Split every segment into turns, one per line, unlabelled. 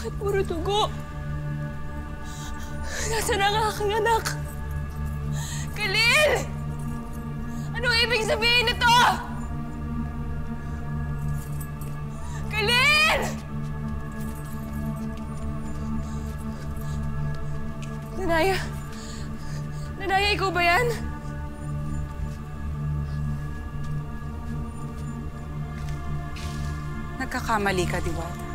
Bakit puro dugo? Nasaan ang aking anak? Khalil! Ano ibig sabihin nito? Khalil! Danaya? Danaya, ikaw ba yan?
Nagkakamali ka, Diwata.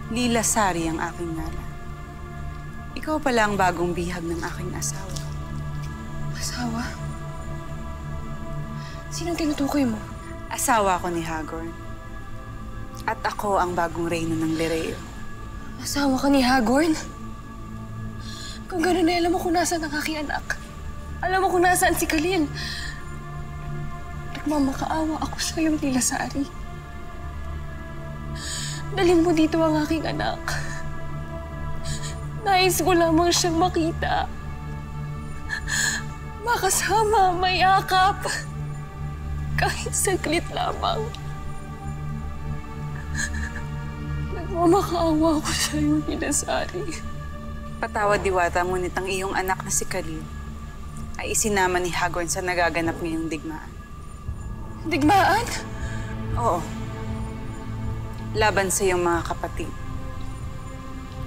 Lila Sari ang aking ngalan. Ikaw pala ang bagong bihag ng aking asawa.
Asawa? Sinong tinutukoy mo?
Asawa ko ni Hagorn. At ako ang bagong reyna ng Lireo.
Asawa ka ni Hagorn? Kung gano'n alam mo kung nasaan ang aking anak. Alam mo kung nasaan si Khalil. Nagmamakaawa ako sa'yo, Lila Sari. Dalhin mo dito ang aking anak. Nais ko lamang siyang makita. Makasama, mayakap. Kahit saglit lamang. Nagmamakaawa ako sa'yo, Lila Sari.
Patawad, Diwata, ngunit ang iyong anak na si Khalil ay isinama ni Hagorn sa nagaganap ngayong digmaan.
Digmaan?
Oo. Laban sa iyong mga kapatid.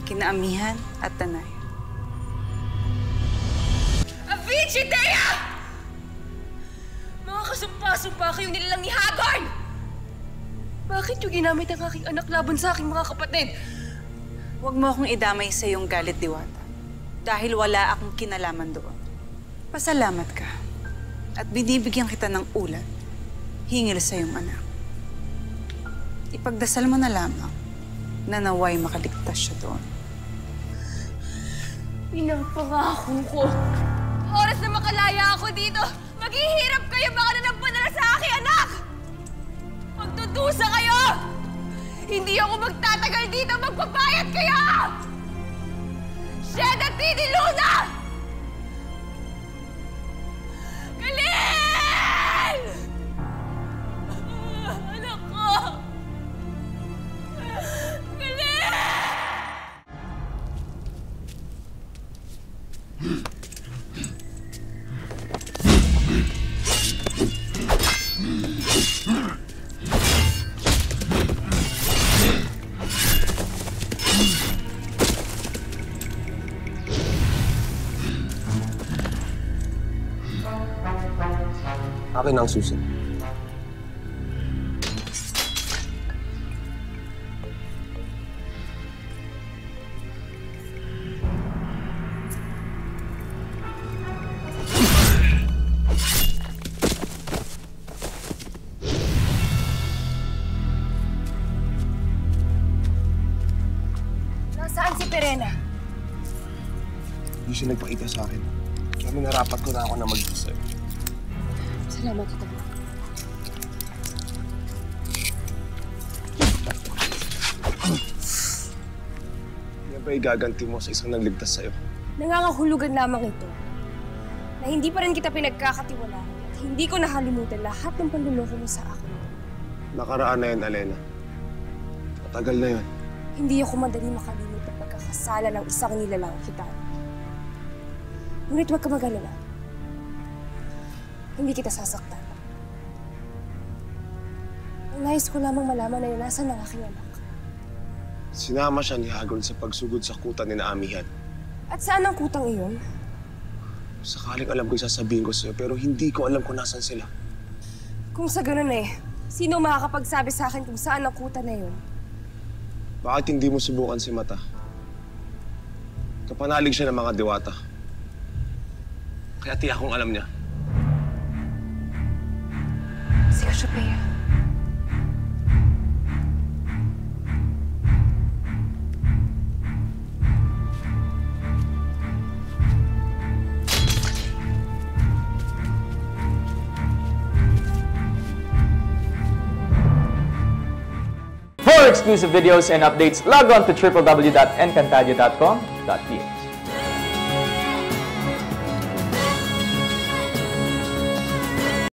Kina Amihan at Danaya.
Avicii, Thea! Mga kasumpa-sumpa kayo nilalang ni Hagorn! Bakit yung ginamit ang aking anak laban sa aking mga kapatid?
Huwag mo akong idamay sa iyong galit, Diwata. Dahil wala akong kinalaman doon. Pasalamat ka. At binibigyan kita ng ulat hingil sa iyong anak. Ipagdasal mo na lamang na naway makaligtas siya doon.
Pinapangako ko. Oras na makalaya ako dito, maghihirap kayo baka na nagpadala sa aking anak! Magtutusa kayo! Hindi ako magtatagal dito, magpapayat kayo! Shed at Tini Luna! Khalil! Anak ko! Khalil!
Akin ang susi.
Nasaan si Perena?
Hindi siya nagpakita sa akin. Kaya minarapat ko na ako na mag-isa.
Salamat ito.
Yan ba igaganti mo sa isang nagligtas sa'yo?
Nangangahulugan lamang ito na hindi pa rin kita pinagkakatiwalaan at hindi ko nakalimutan lahat ng panluloko mo sa akin.
Nakaraan na yan, Alena. Matagal na yun.
Hindi ako madali makalimot ang pagkakasala ng isang nilalang kita. Ngunit huwag ka mag-alala. Hindi kita sasaktan. Ang nais ko lamang malaman na nasaan ang aking anak.
Sinama siya ni Hagorn sa pagsugod sa kuta ni Amihan.
At saan ang kutang iyon?
Sakaling alam ko sasabihin ko sa'yo, pero hindi ko alam kung nasan sila.
Kung sa ganun sino makakapagsabi sa akin kung saan ang kuta na yun?
Bakit hindi mo subukan si Mata? Kapanalig siya ng mga diwata. Kaya tiyak kong alam niya.
Si Cassiopeia.
For exclusive videos and updates, log on to www.encantadio.com.ph.